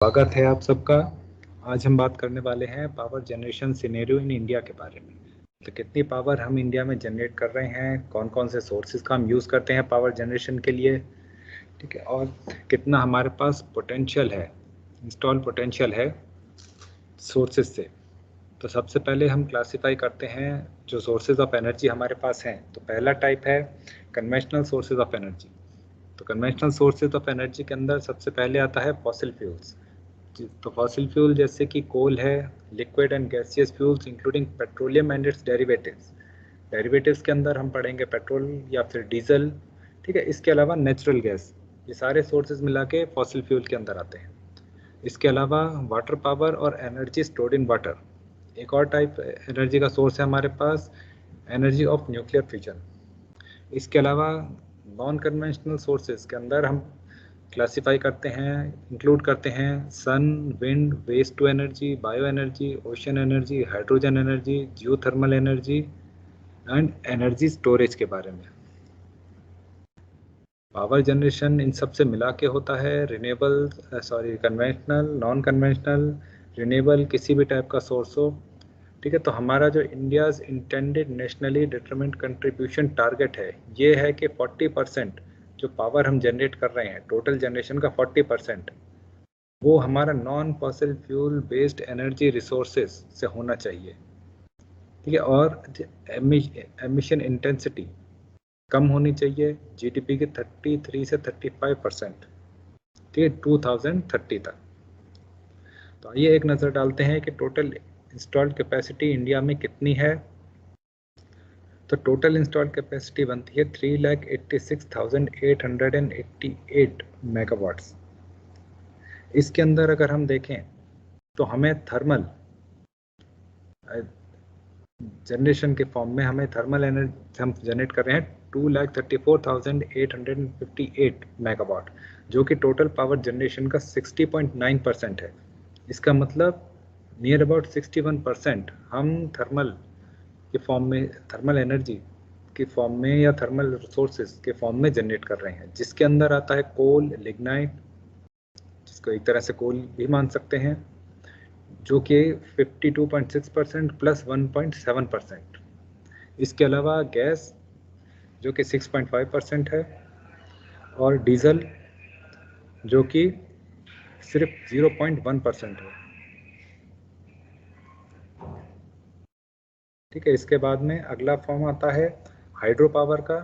स्वागत है आप सबका। आज हम बात करने वाले हैं power generation scenario in India के बारे में। तो कितनी पावर हम इंडिया में जनरेट कर रहे हैं, कौन कौन से सोर्सेज का हम यूज़ करते हैं पावर जनरेशन के लिए, ठीक है, और कितना हमारे पास पोटेंशियल है, इंस्टॉल पोटेंशियल है सोर्सेज से। तो सबसे पहले हम क्लासिफाई करते हैं जो सोर्सेज ऑफ एनर्जी हमारे पास हैं। तो पहला टाइप है कन्वेंशनल सोर्सेज ऑफ एनर्जी। तो कन्वेंशनल सोर्सेज ऑफ एनर्जी के अंदर सबसे पहले आता है फॉसिल फ्यूल्स। तो फॉसिल फ्यूल जैसे कि कोल है, liquid and gaseous fuels including petroleum and it's derivatives. Derivatives के अंदर हम पढ़ेंगे पेट्रोल या फिर डीजल, ठीक है। इसके अलावा नेचुरल गैस, ये सारे सोर्सेज मिला के फॉसिल फ्यूल के अंदर आते हैं। इसके अलावा वाटर पावर और एनर्जी स्टोर्ड इन वाटर, एक और टाइप एनर्जी का सोर्स है हमारे पास, एनर्जी ऑफ न्यूक्लियर फ्यूजन। इसके अलावा नॉन कन्वेंशनल सोर्सेज के अंदर हम क्लासिफाई करते हैं, इंक्लूड करते हैं sun, wind, waste to energy, bio energy, ocean energy, hydrogen energy, geothermal energy and energy storage के बारे में। पावर जनरेशन इन सब से मिला के होता है renewable, conventional, non conventional, renewable, किसी भी टाइप का सोर्स हो, ठीक है। तो हमारा जो India's intended nationally determined contribution target है, ये है कि 40% जो पावर हम जनरेट कर रहे हैं, टोटल जनरेशन का 40% वो हमारा non fossil fuel based energy resources से होना चाहिए, ठीक है। और एमिशन इंटेंसिटी कम होनी चाहिए, जीडीपी के 33 से 35%, ठीक है, 2030 तक। तो आइए एक नज़र डालते हैं कि टोटल इंस्टॉल्ड कैपेसिटी इंडिया में कितनी है। तो टोटल इंस्टॉल्ड कैपेसिटी बनती है 3,86,888 मेगावाट्स। इसके अंदर अगर हम देखें तो हमें थर्मल जनरेशन के फॉर्म में हमें थर्मल एनर्जी हम जनरेट कर रहे हैं 2,34,858 मेगावाट, जो कि टोटल पावर जनरेशन का 60.9% है। इसका मतलब नियर अबाउट 61% हम थर्मल के फॉर्म में, थर्मल एनर्जी के फॉर्म में या थर्मल रिसोर्सेज के फॉर्म में जनरेट कर रहे हैं, जिसके अंदर आता है कोल, लिग्नाइट, जिसको एक तरह से कोल भी मान सकते हैं, जो कि 52.6% प्लस 1.7%। इसके अलावा गैस जो कि 6.5% है, और डीजल जो कि सिर्फ 0.1% है, ठीक है। इसके बाद में अगला फॉर्म आता है हाइड्रो पावर का।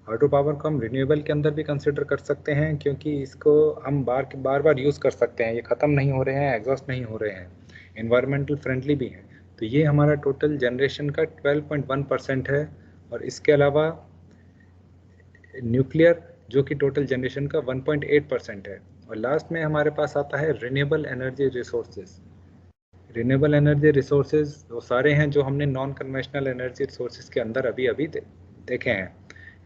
हाइड्रो पावर को हम रिन्यूएबल के अंदर भी कंसिडर कर सकते हैं, क्योंकि इसको हम बार बार यूज़ कर सकते हैं, ये ख़त्म नहीं हो रहे हैं, एग्जॉस्ट नहीं हो रहे हैं, इन्वायरमेंटल फ्रेंडली भी हैं। तो ये हमारा टोटल जनरेशन का 12.1% है। और इसके अलावा न्यूक्लियर जो कि टोटल जनरेशन का 1.8% है। और लास्ट में हमारे पास आता है renewable energy resources. Renewable energy resources वो सारे हैं जो हमने नॉन कन्वेंशनल एनर्जी रिसोर्सेज के अंदर अभी देखे हैं,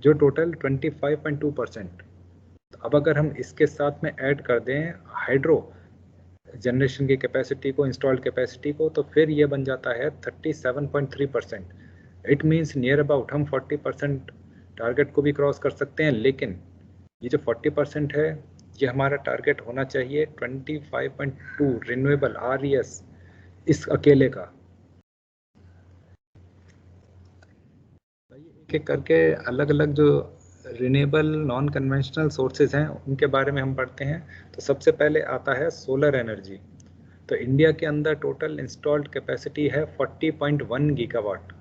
जो टोटल 25.2%। अब अगर हम इसके साथ में ऐड कर दें हाइड्रो जनरेशन की कैपेसिटी को, इंस्टॉल्ड कैपेसिटी को, तो फिर ये बन जाता है 37.3%। इट मीन्स नियर अबाउट हम 40% टारगेट को भी क्रॉस कर सकते हैं। लेकिन ये जो 40% है, ये हमारा टारगेट होना चाहिए 25.2 रिन्यूएबल RES इस अकेले का। एक एक करके अलग अलग जो रिन्यूएबल नॉन कन्वेंशनल सोर्सेज हैं उनके बारे में हम पढ़ते हैं। तो सबसे पहले आता है सोलर एनर्जी। तो इंडिया के अंदर टोटल इंस्टॉल्ड कैपेसिटी है 40.1 गीगावाट।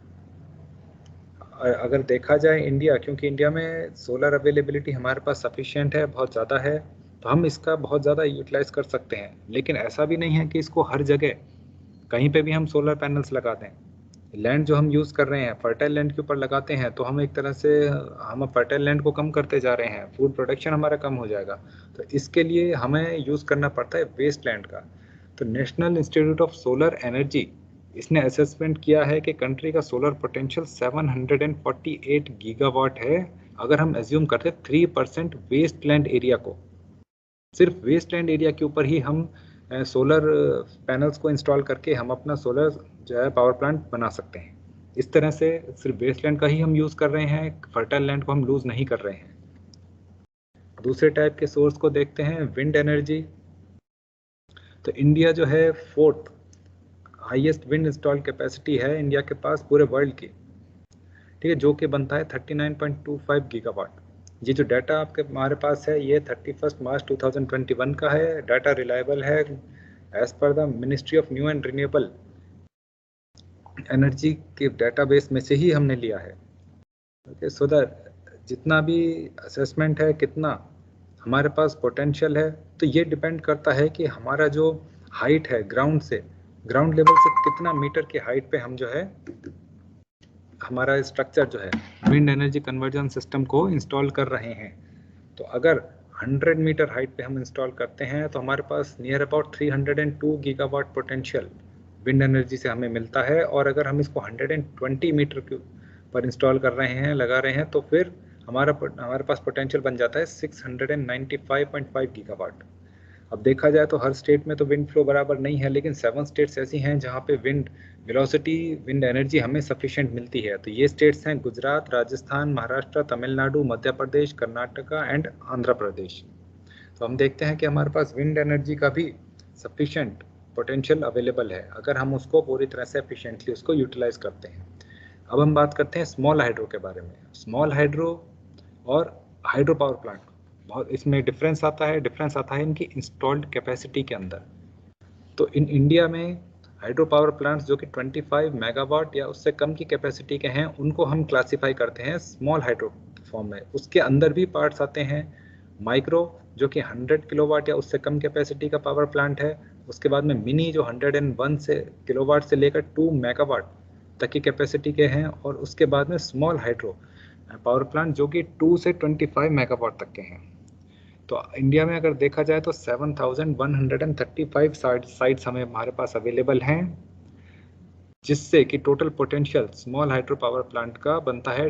अगर देखा जाए इंडिया, क्योंकि इंडिया में सोलर अवेलेबिलिटी हमारे पास सफिशिएंट है, बहुत ज़्यादा है, तो हम इसका बहुत ज़्यादा यूटिलाइज कर सकते हैं। लेकिन ऐसा भी नहीं है कि इसको हर जगह कहीं पे भी हम सोलर पैनल्स लगा दें। लैंड जो हम यूज़ कर रहे हैं फर्टाइल लैंड के ऊपर लगाते हैं, तो हम एक तरह से हम फर्टाइल लैंड को कम करते जा रहे हैं, फूड प्रोडक्शन हमारा कम हो जाएगा। तो इसके लिए हमें यूज़ करना पड़ता है वेस्ट लैंड का। तो national institute of solar energy, इसने असेसमेंट किया है कि कंट्री का सोलर पोटेंशियल 748 गीगावाट है। अगर हम एज्यूम करते 3% वेस्ट लैंड एरिया को, सिर्फ वेस्ट लैंड एरिया के ऊपर ही हम सोलर पैनल्स को इंस्टॉल करके हम अपना सोलर जो है पावर प्लांट बना सकते हैं। इस तरह से सिर्फ वेस्ट लैंड का ही हम यूज़ कर रहे हैं, फर्टाइल लैंड को हम लूज़ नहीं कर रहे हैं। दूसरे टाइप के सोर्स को देखते हैं विंड एनर्जी। तो इंडिया जो है 4th highest wind install capacity है इंडिया के पास पूरे वर्ल्ड की, ठीक है, जो कि बनता है 39.25 गीगावाट। ये जो डाटा आपके हमारे पास है ये 31 मार्च 2021 का है, डाटा रिलायबल है, as per the ministry of new and renewable energy के डेटाबेस में से ही हमने लिया है। ओके, सो द जितना भी असेसमेंट है, कितना हमारे पास पोटेंशियल है, तो ये डिपेंड करता है कि हमारा जो हाइट है ग्राउंड लेवल से कितना मीटर की हाइट पे हम जो है हमारा स्ट्रक्चर जो है विंड एनर्जी कन्वर्जन सिस्टम को इंस्टॉल कर रहे हैं। तो अगर 100 मीटर हाइट पे हम इंस्टॉल करते हैं तो हमारे पास near about 302 gigawatt potential wind energy से हमें मिलता है। और अगर हम इसको 120 मीटर के पर इंस्टॉल कर रहे हैं, लगा रहे हैं, तो फिर हमारे पास पोटेंशियल बन जाता है 695.5 गीगावाट। अब देखा जाए तो हर स्टेट में तो विंड फ्लो बराबर नहीं है, लेकिन 7 स्टेट्स ऐसी हैं जहाँ पे विंड वेलोसिटी, विंड एनर्जी हमें सफिशिएंट मिलती है। तो ये स्टेट्स हैं गुजरात, राजस्थान, महाराष्ट्र, तमिलनाडु, मध्य प्रदेश, कर्नाटका एंड आंध्र प्रदेश। तो हम देखते हैं कि हमारे पास विंड एनर्जी का भी सफिशिएंट पोटेंशियल अवेलेबल है अगर हम उसको पूरी तरह से एफिशिएंटली उसको यूटिलाइज करते हैं। अब हम बात करते हैं स्मॉल हाइड्रो के बारे में। स्मॉल हाइड्रो और हाइड्रो पावर प्लांट बहुत इसमें डिफरेंस आता है इनकी इंस्टॉल्ड कैपेसिटी के अंदर। तो इन इंडिया में हाइड्रो पावर प्लांट्स जो कि 25 मेगावाट या उससे कम की कैपेसिटी के हैं, उनको हम क्लासिफाई करते हैं स्मॉल हाइड्रो फॉर्म में। उसके अंदर भी पार्ट्स आते हैं माइक्रो जो कि 100 किलोवाट या उससे कम कैपेसिटी का पावर प्लांट है। उसके बाद में मिनी जो 101 से किलोवाट से लेकर 2 मेगावाट तक की कैपेसिटी के हैं। और उसके बाद में स्मॉल हाइड्रो पावर प्लांट जो कि 2 से 25 मेगावाट तक के हैं। तो इंडिया में अगर देखा जाए तो 7,135 साइट्स हमारे पास अवेलेबल हैं, जिससे कि total potential small hydro power plant का बनता है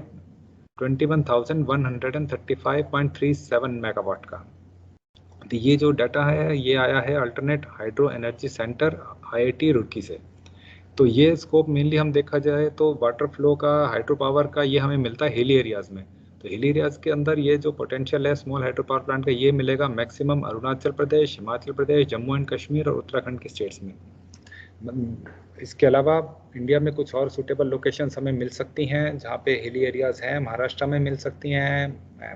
21,135.37 मेगावाट का। तो ये जो डाटा है ये आया है alternate hydro energy centre IIT Roorkee से। तो ये स्कोप मेनली हम देखा जाए तो वाटर फ्लो का, हाइड्रो पावर का, ये हमें मिलता है हिली एरियाज में। तो हिली एरियाज के अंदर ये जो पोटेंशियल है स्मॉल हाइड्रो पावर प्लांट का ये मिलेगा मैक्सिमम अरुणाचल प्रदेश, हिमाचल प्रदेश, जम्मू एंड कश्मीर और उत्तराखंड के स्टेट्स में। इसके अलावा इंडिया में कुछ और सूटेबल लोकेशंस हमें मिल सकती हैं जहाँ पे हिली एरियाज हैं। महाराष्ट्र में मिल सकती हैं,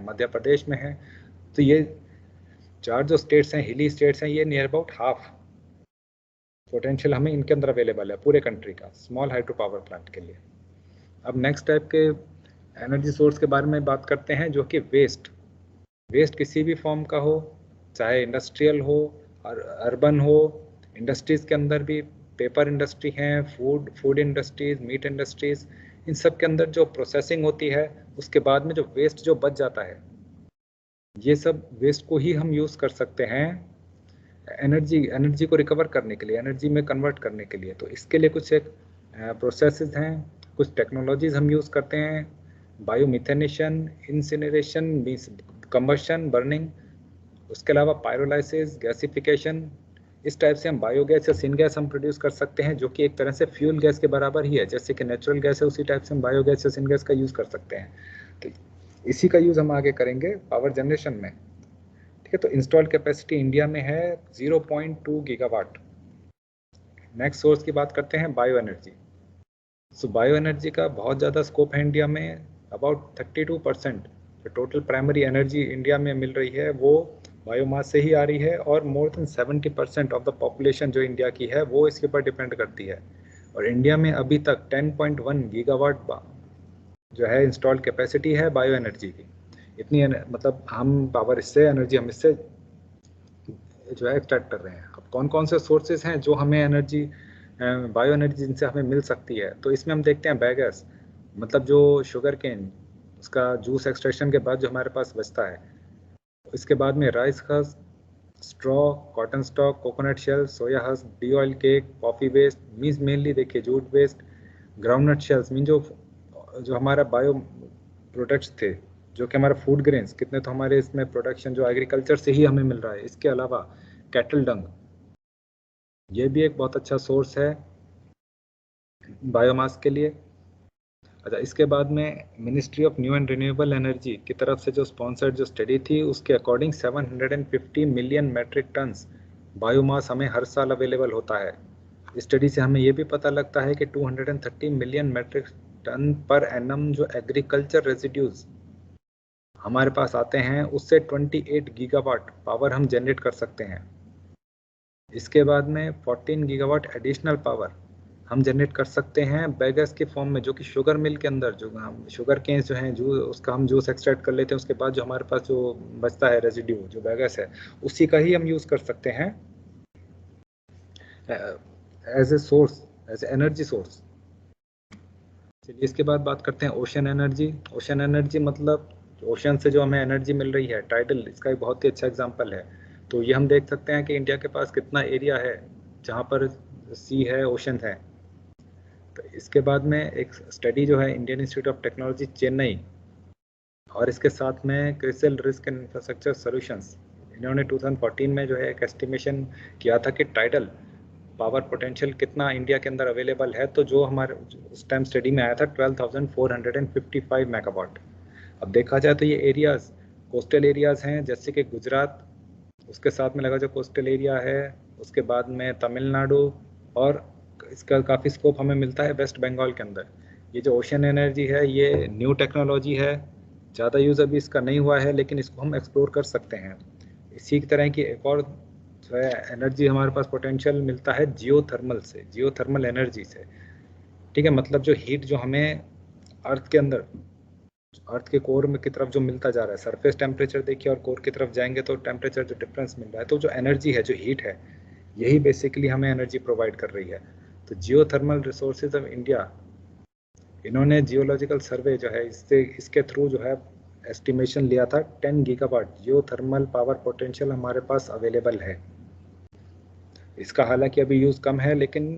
मध्य प्रदेश में हैं। तो ये 4 जो स्टेट्स हैं, हिली स्टेट्स हैं, ये नियर अबाउट हाफ पोटेंशियल हमें इनके अंदर अवेलेबल है पूरे कंट्री का स्मॉल हाइड्रो पावर प्लांट के लिए। अब नेक्स्ट टाइप के एनर्जी सोर्स के बारे में बात करते हैं जो कि वेस्ट किसी भी फॉर्म का हो, चाहे इंडस्ट्रियल हो और अर्बन हो। इंडस्ट्रीज़ के अंदर भी पेपर इंडस्ट्री हैं, फूड इंडस्ट्रीज, मीट इंडस्ट्रीज, इन सब के अंदर जो प्रोसेसिंग होती है उसके बाद में जो वेस्ट जो बच जाता है, ये सब वेस्ट को ही हम यूज़ कर सकते हैं एनर्जी को रिकवर करने के लिए, एनर्जी में कन्वर्ट करने के लिए। तो इसके लिए कुछ एक प्रोसेसेस हैं, कुछ टेक्नोलॉजीज हम यूज़ करते हैं। बायोमिथेनेशन, इंसिनरेशन, कंबशन, बर्निंग, उसके अलावा पायरोलाइसिस, गैसिफिकेशन, इस टाइप से हम बायोगैस या सिनगैस हम प्रोड्यूस कर सकते हैं जो कि एक तरह से फ्यूल गैस के बराबर ही है। जैसे कि नेचुरल गैस है उसी टाइप से हम बायोगैस या सिनगैस का यूज़ कर सकते हैं। तो इसी का यूज़ हम आगे करेंगे पावर जनरेशन में, ठीक है। तो इंस्टॉल्ड कैपेसिटी इंडिया में है 0.2 गीगावाट। नेक्स्ट सोर्स की बात करते हैं बायो एनर्जी। सो बायो एनर्जी का बहुत ज़्यादा स्कोप है इंडिया में। अबाउट 32% जो टोटल प्राइमरी एनर्जी इंडिया में मिल रही है वो बायोमास से ही आ रही है। और more than 70% of the population जो इंडिया की है वो इसके ऊपर डिपेंड करती है। और इंडिया में अभी तक 10.1 गीगावाट जो है इंस्टॉल्ड कैपेसिटी है बायो एनर्जी की। इतनी मतलब हम पावर इससे, एनर्जी हम इससे जो है एक्सट्रैक्ट कर रहे हैं। अब कौन कौन से सोर्सेज हैं जो हमें एनर्जी, बायो एनर्जी जिनसे हमें मिल सकती है, तो इसमें हम देखते हैं बायोगैस, मतलब जो शुगर केन उसका जूस एक्सट्रैक्शन के बाद जो हमारे पास बचता है। इसके बाद में rice husk, straw, cotton stalk, coconut shell, soya husk, de oil cake, coffee waste, means mainly देखिए jute waste, groundnut shells, mean जो हमारा बायो प्रोडक्ट्स थे, जो कि हमारा फूड ग्रेन्स, कितने तो हमारे इसमें प्रोडक्शन जो एग्रीकल्चर से ही हमें मिल रहा है। इसके अलावा कैटल डंग, ये भी एक बहुत अच्छा सोर्स है बायोमास के लिए। अच्छा, इसके बाद में ministry of new and renewable energy की तरफ से जो स्पॉन्सर्ड जो स्टडी थी उसके according 750 million metric tons biomass हमें हर साल अवेलेबल होता है। स्टडी से हमें ये भी पता लगता है कि 230 million metric ton per annum जो एग्रीकल्चर रेजिड्यूज हमारे पास आते हैं, उससे 28 गीगावाट पावर हम जनरेट कर सकते हैं। इसके बाद में 14 गीगावाट एडिशनल पावर हम जनरेट कर सकते हैं बायोगैस के फॉर्म में, जो कि शुगर मिल के अंदर जो हम शुगर केन्स जो हैं, जो उसका हम जूस एक्सट्रैक्ट कर लेते हैं, उसके बाद जो हमारे पास जो बचता है रेजिड्यू जो बायोगैस है, उसी का ही हम यूज़ कर सकते हैं as a source, as energy source. चलिए इसके बाद बात करते हैं ओशन एनर्जी। ओशन एनर्जी मतलब ओशन से जो हमें एनर्जी मिल रही है, टाइडल इसका एक बहुत ही अच्छा एग्जांपल है। तो ये हम देख सकते हैं कि इंडिया के पास कितना एरिया है जहाँ पर सी है, ओशन है। तो इसके बाद में एक स्टडी जो है Indian institute of technology Chennai और इसके साथ में CRISIL risk and infrastructure solutions, इन्होंने 2014 में जो है एक एस्टिमेशन किया था कि टाइडल पावर पोटेंशियल कितना इंडिया के अंदर अवेलेबल है। तो जो हमारे उस टाइम स्टडी में आया था 12,455 मेगावाट। अब देखा जाए तो ये एरियाज कोस्टल एरियाज हैं, जैसे कि गुजरात, उसके साथ में लगा जो कोस्टल एरिया है, उसके बाद में तमिलनाडु, और इसका काफ़ी स्कोप हमें मिलता है वेस्ट बंगाल के अंदर। ये जो ओशन एनर्जी है ये न्यू टेक्नोलॉजी है, ज़्यादा यूज़ अभी इसका नहीं हुआ है, लेकिन इसको हम एक्सप्लोर कर सकते हैं। इसी तरह की एक और जो है एनर्जी हमारे पास पोटेंशियल मिलता है जियोथर्मल से, जियोथर्मल एनर्जी से। ठीक है, मतलब जो हीट जो हमें अर्थ के अंदर, अर्थ के कोर में की तरफ जो मिलता जा रहा है, सरफेस टेम्परेचर देखिए और कोर की तरफ जाएंगे तो टेम्परेचर जो डिफरेंस मिल रहा है, तो जो एनर्जी है, जो हीट है, यही बेसिकली हमें एनर्जी प्रोवाइड कर रही है। तो जियोथर्मल रिसोर्सेज ऑफ इंडिया, इन्होंने जियोलॉजिकल सर्वे जो है इसके थ्रू जो है एस्टिमेशन लिया था 10 गीगावाट जियोथर्मल पावर पोटेंशियल हमारे पास अवेलेबल है। इसका हालांकि अभी यूज़ कम है, लेकिन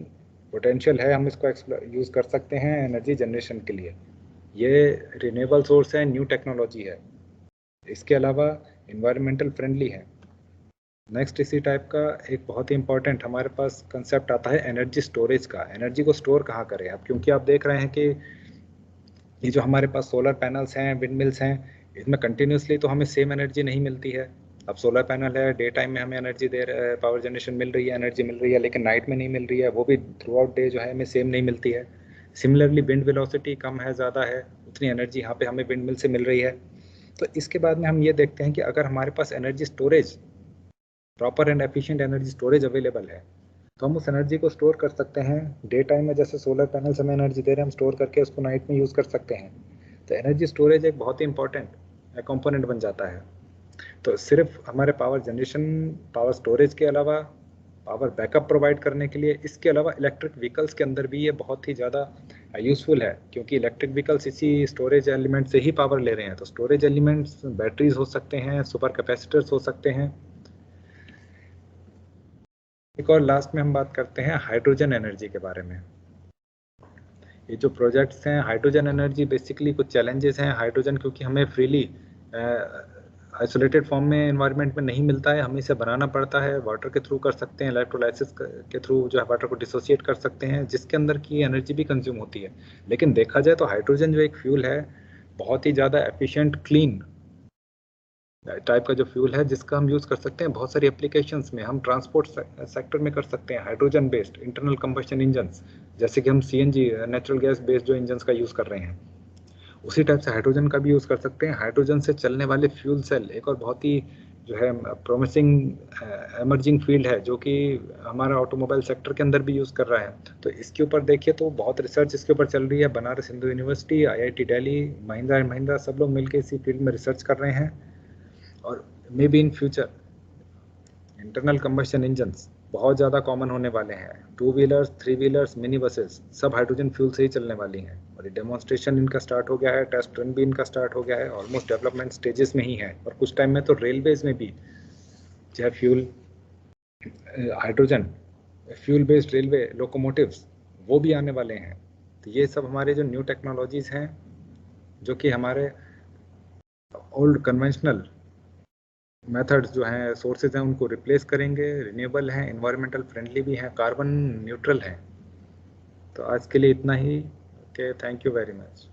पोटेंशियल है, हम इसको यूज़ कर सकते हैं एनर्जी जनरेशन के लिए। ये रिन्यूएबल सोर्स है, न्यू टेक्नोलॉजी है, इसके अलावा इन्वायरमेंटल फ्रेंडली है। नेक्स्ट इसी टाइप का एक बहुत ही इंपॉर्टेंट हमारे पास कंसेप्ट आता है एनर्जी स्टोरेज का। एनर्जी को स्टोर कहाँ करें अब, क्योंकि आप देख रहे हैं कि ये जो हमारे पास सोलर पैनल्स हैं, विंड मिल्स हैं, इसमें कंटिन्यूसली तो हमें सेम एनर्जी नहीं मिलती है। अब सोलर पैनल है, डे टाइम में हमें एनर्जी दे रहा है, पावर जनरेशन मिल रही है, एनर्जी मिल रही है, लेकिन नाइट में नहीं मिल रही है, वो भी थ्रू आउट डे जो है हमें सेम नहीं मिलती है। सिमिलरली विंड वेलोसिटी कम है, ज़्यादा है, उतनी एनर्जी यहाँ पे हमें विंड मिल से मिल रही है। तो इसके बाद में हम ये देखते हैं कि अगर हमारे पास energy storage, proper and efficient energy storage available है, तो हम उस एनर्जी को स्टोर कर सकते हैं। डे टाइम में जैसे सोलर पैनल्स हमें एनर्जी दे रहे हैं, हम स्टोर करके उसको नाइट में यूज़ कर सकते हैं। तो एनर्जी स्टोरेज एक बहुत ही इंपॉर्टेंट कंपोनेंट बन जाता है। तो सिर्फ हमारे पावर जनरेशन, पावर स्टोरेज के अलावा पावर बैकअप प्रोवाइड करने के लिए, इसके अलावा इलेक्ट्रिक व्हीकल्स के अंदर भी ये बहुत ही ज़्यादा यूज़फुल है, क्योंकि इलेक्ट्रिक व्हीकल्स इसी स्टोरेज एलिमेंट से ही पावर ले रहे हैं। तो स्टोरेज एलिमेंट्स बैटरीज हो सकते हैं, सुपर कैपेसिटर्स हो सकते हैं। एक और लास्ट में हम बात करते हैं हाइड्रोजन एनर्जी के बारे में। ये जो प्रोजेक्ट्स हैं हाइड्रोजन एनर्जी, बेसिकली कुछ चैलेंजेस हैं हाइड्रोजन, क्योंकि हमें फ्रीली आइसोलेटेड फॉर्म में एनवायरनमेंट में नहीं मिलता है, हमें इसे बनाना पड़ता है। वाटर के थ्रू कर सकते हैं, इलेक्ट्रोलाइसिस के थ्रू जो है वाटर को डिसोसिएट कर सकते हैं, जिसके अंदर की एनर्जी भी कंज्यूम होती है। लेकिन देखा जाए तो हाइड्रोजन जो एक फ्यूल है, बहुत ही ज़्यादा एफिशिएंट, क्लीन टाइप का जो फ्यूल है, जिसका हम यूज़ कर सकते हैं बहुत सारी एप्लीकेशंस में। हम ट्रांसपोर्ट सेक्टर में कर सकते हैं hydrogen based internal combustion engines, जैसे कि हम सीएनजी नेचुरल गैस बेस्ड जो इंजन्स का यूज़ कर रहे हैं, उसी टाइप से हाइड्रोजन का भी यूज़ कर सकते हैं। हाइड्रोजन से चलने वाले फ्यूल सेल एक और बहुत ही जो है प्रोमिसिंग एमर्जिंग फील्ड है, जो कि हमारा ऑटोमोबाइल सेक्टर के अंदर भी यूज़ कर रहा है। तो इसके ऊपर देखिए तो बहुत रिसर्च इसके ऊपर चल रही है। Banaras Hindu university, IIT Delhi, Mahindra and Mahindra, सब लोग मिलकर इसी फील्ड में रिसर्च कर रहे हैं। और may be in future internal combustion engines बहुत ज़्यादा कॉमन होने वाले हैं। 2 व्हीलर्स, 3 व्हीलर्स, मिनी बसेस सब हाइड्रोजन फ्यूल से ही चलने वाली हैं। और ये डेमोन्स्ट्रेशन इनका स्टार्ट हो गया है, टेस्ट रन भी इनका स्टार्ट हो गया है, ऑलमोस्ट डेवलपमेंट स्टेजेस में ही है। और कुछ टाइम में तो रेलवेज में भी जो है fuel hydrogen fuel based railway locomotives वो भी आने वाले हैं। तो ये सब हमारे जो न्यू टेक्नोलॉजीज़ हैं, जो कि हमारे ओल्ड कन्वेंशनल मेथड्स जो हैं, सोर्सेज हैं, उनको रिप्लेस करेंगे। रिन्यूएबल हैं, इन्वायरमेंटल फ्रेंडली भी हैं, कार्बन न्यूट्रल हैं। तो आज के लिए इतना ही। Okay, thank you very much.